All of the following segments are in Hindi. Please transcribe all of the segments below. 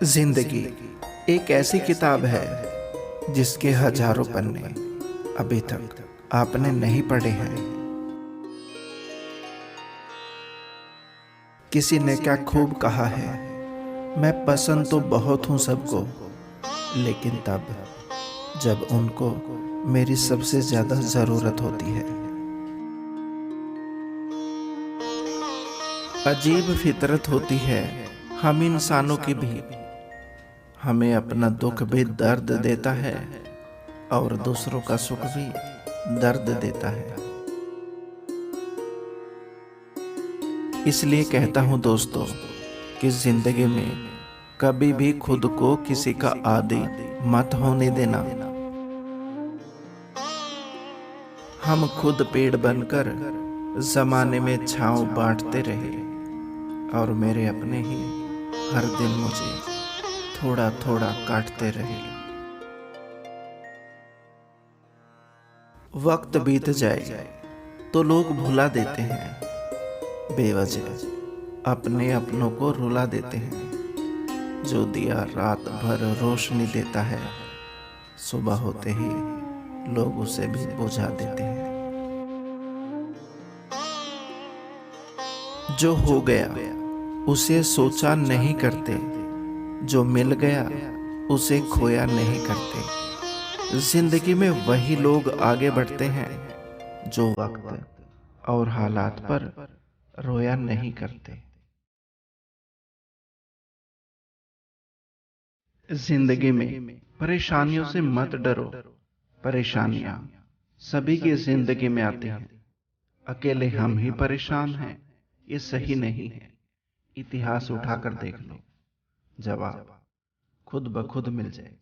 जिंदगी एक ऐसी किताब है जिसके हजारों पन्ने अभी तक आपने नहीं पढ़े हैं। किसी ने क्या खूब कहा है, मैं पसंद तो बहुत हूं सबको, लेकिन तब जब उनको मेरी सबसे ज्यादा जरूरत होती है। अजीब फितरत होती है हम इंसानों की भी। हमें अपना दुख भी दर्द देता है और दूसरों का सुख भी दर्द देता है। इसलिए कहता हूं दोस्तों कि जिंदगी में कभी भी खुद को किसी का आदी मत होने देना। हम खुद पेड़ बनकर जमाने में छांव बांटते रहे और मेरे अपने ही हर दिन मुझे थोड़ा थोड़ा काटते रहे। वक्त बीत जाए तो लोग भुला देते हैं, बेवजह अपने अपनों को रुला देते हैं। जो दिया रात भर रोशनी देता है, सुबह होते ही लोग उसे भी बुझा देते हैं। जो हो गया उसे सोचा नहीं करते, जो मिल गया उसे खोया नहीं करते। जिंदगी में वही लोग आगे बढ़ते हैं जो वक्त और हालात पर रोया नहीं करते। जिंदगी में परेशानियों से मत डरो। परेशानियां सभी की जिंदगी में आती हैं। अकेले हम ही परेशान हैं, ये सही नहीं है। इतिहास उठाकर देख लो, जवाब खुद ब खुद मिल जाए।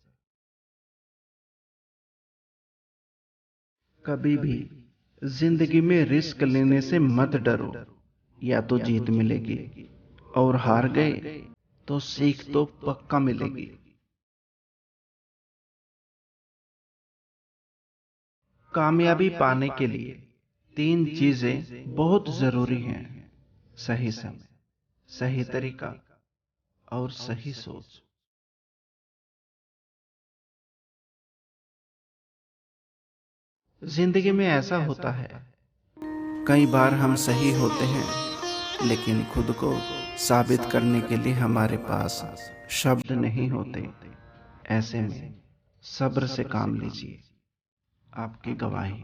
कभी भी जिंदगी में रिस्क लेने से मत डरो। या तो जीत मिलेगी और हार गए तो सीख तो पक्का मिलेगी। कामयाबी पाने के लिए तीन चीजें बहुत जरूरी हैं: सही समय, सही तरीका और सही सोच। जिंदगी में ऐसा होता है, कई बार हम सही होते हैं लेकिन खुद को साबित करने के लिए हमारे पास शब्द नहीं होते। ऐसे में सब्र से काम लीजिए, आपकी गवाही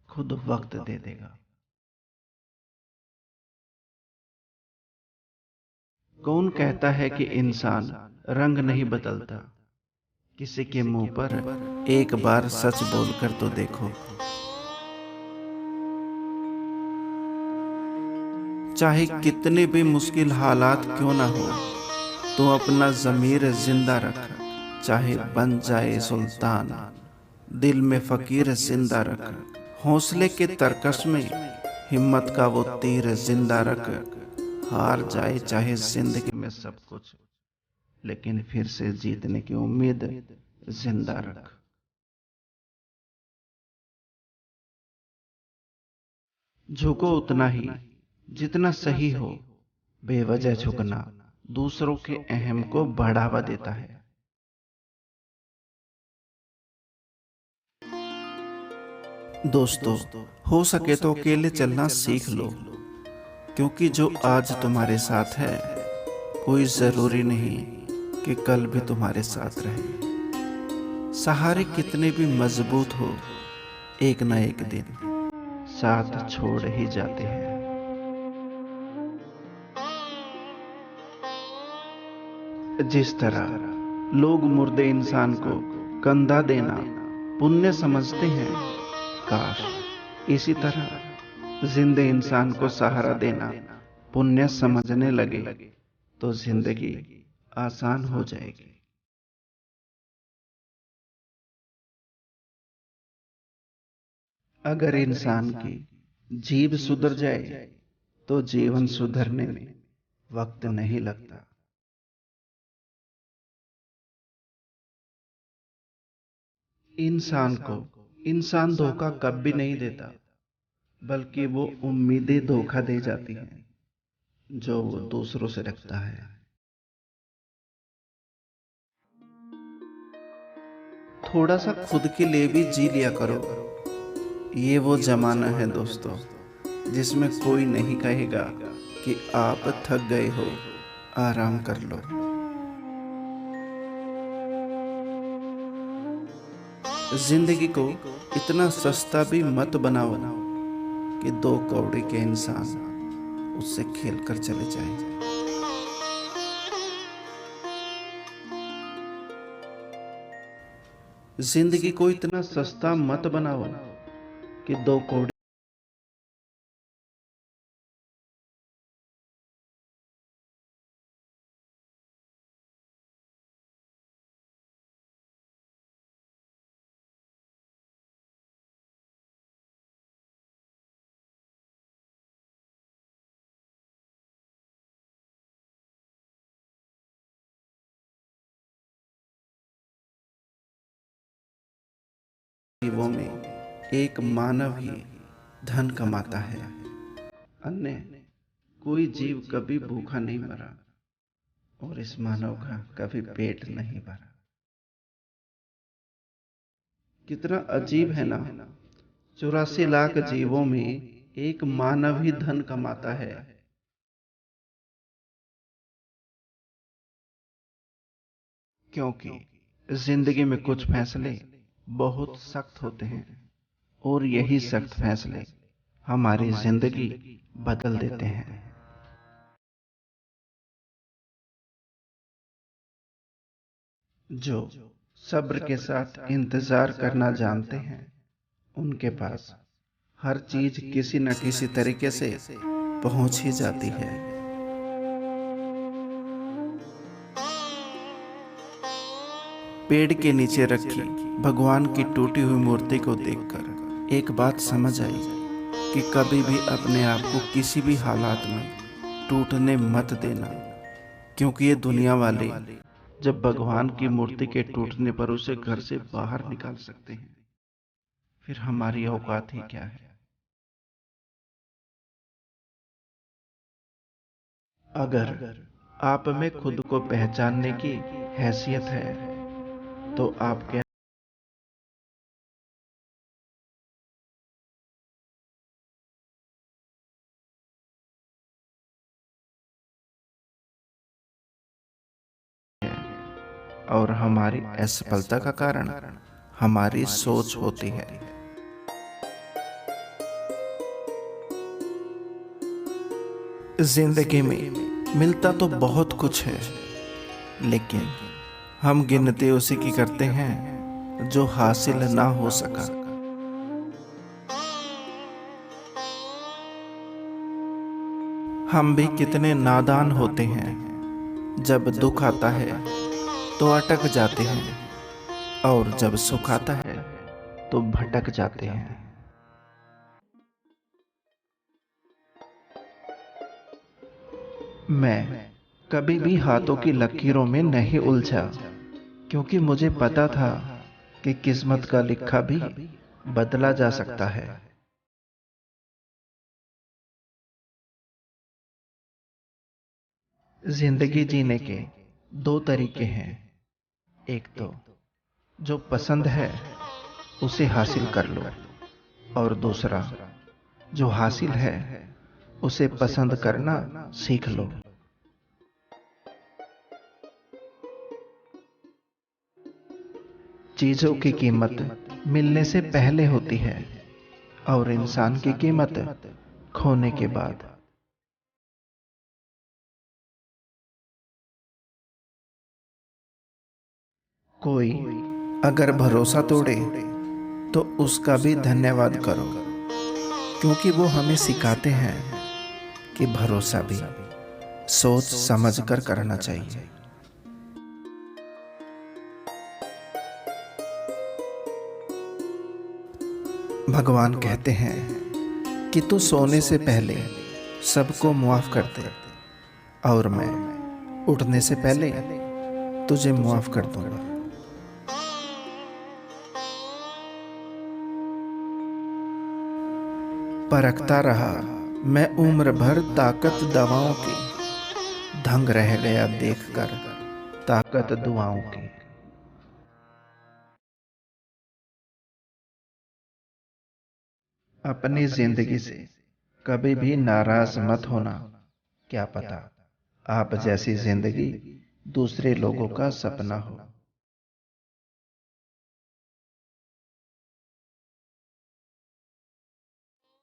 खुद वक्त दे देगा। कौन कहता है कि इंसान रंग नहीं बदलता? किसी के मुंह पर एक बार सच बोलकर तो देखो। चाहे कितने भी मुश्किल हालात क्यों ना हो, तो अपना ज़मीर जिंदा रख। चाहे बन जाए सुल्तान, दिल में फकीर जिंदा रख। हौसले के तरकश में हिम्मत का वो तीर जिंदा रख। हार जाए चाहे जिंदगी में सब कुछ, लेकिन फिर से जीतने की उम्मीद जिंदा रख। झुको उतना ही जितना सही हो। बेवजह झुकना दूसरों के अहम को बढ़ावा देता है। दोस्तों, हो सके तो अकेले चलना सीख लो, क्योंकि जो आज तुम्हारे साथ है कोई जरूरी नहीं कि कल भी तुम्हारे साथ रहे। सहारे कितने भी मजबूत हो, एक ना एक दिन साथ छोड़ ही जाते हैं। जिस तरह लोग मुर्दे इंसान को कंधा देना पुण्य समझते हैं, काश इसी तरह जिंदे इंसान को सहारा देना पुण्य समझने लगे तो जिंदगी आसान हो जाएगी। अगर इंसान की जीभ सुधर जाए तो जीवन सुधरने में वक्त नहीं लगता। इंसान को इंसान धोखा कभी नहीं देता, बल्कि वो उम्मीदें धोखा दे जाती हैं जो वो दूसरों से रखता है। थोड़ा सा खुद के लिए भी जी लिया करो। ये वो जमाना है दोस्तों, जिसमें कोई नहीं कहेगा कि आप थक गए हो, आराम कर लो। जिंदगी को इतना सस्ता भी मत बनाओ कि दो कौड़े के इंसान उससे खेल कर चले जाएं। जिंदगी को इतना सस्ता मत बनाओ कि दो कौड़े जीवों में एक मानव ही धन कमाता है। अन्य कोई जीव कभी भूखा नहीं मरा और इस मानव का कभी पेट नहीं भरा। कितना अजीब है ना, 84 लाख जीवों में एक मानव ही धन कमाता है। क्योंकि जिंदगी में कुछ फैसले बहुत सख्त होते हैं और यही सख्त फैसले हमारी जिंदगी बदल देते हैं। जो सब्र के साथ इंतजार करना जानते हैं, उनके पास हर चीज किसी न किसी तरीके से पहुंच ही जाती है। पेड़ के नीचे रखी भगवान की टूटी हुई मूर्ति को देखकर एक बात समझ आई कि कभी भी अपने आप को किसी भी हालात में टूटने मत देना, क्योंकि ये दुनिया वाले जब भगवान की मूर्ति के टूटने पर उसे घर से बाहर निकाल सकते हैं, फिर हमारी औकात ही क्या है। अगर आप में खुद को पहचानने की हैसियत है तो आप क्या और हमारी असफलता का कारण हमारी सोच होती है। जिंदगी में मिलता तो बहुत कुछ है, लेकिन हम गिनती उसी की करते हैं जो हासिल ना हो सका। हम भी कितने नादान होते हैं, जब दुख आता है तो अटक जाते हैं और जब सुख आता है तो भटक जाते हैं। मैं कभी भी हाथों की लकीरों में नहीं उलझा, क्योंकि मुझे पता था कि किस्मत का लिखा भी बदला जा सकता है। जिंदगी जीने के दो तरीके हैं। एक तो जो पसंद है उसे हासिल कर लो, और दूसरा जो हासिल है उसे पसंद करना सीख लो। चीजों की कीमत मिलने से पहले होती है और इंसान की कीमत खोने के बाद। कोई अगर भरोसा तोड़े तो उसका भी धन्यवाद करो, क्योंकि वो हमें सिखाते हैं कि भरोसा भी सोच समझ कर करना चाहिए। भगवान कहते हैं कि तू सोने से पहले सबको माफ कर दे और मैं उठने से पहले तुझे माफ कर दूंगा। परखता रहा मैं उम्र भर ताकत दवाओं की, दंग रह गया देखकर ताकत दुआओं की। अपनी जिंदगी से कभी भी नाराज मत होना। क्या पता आप जैसी जिंदगी दूसरे लोगों का सपना हो।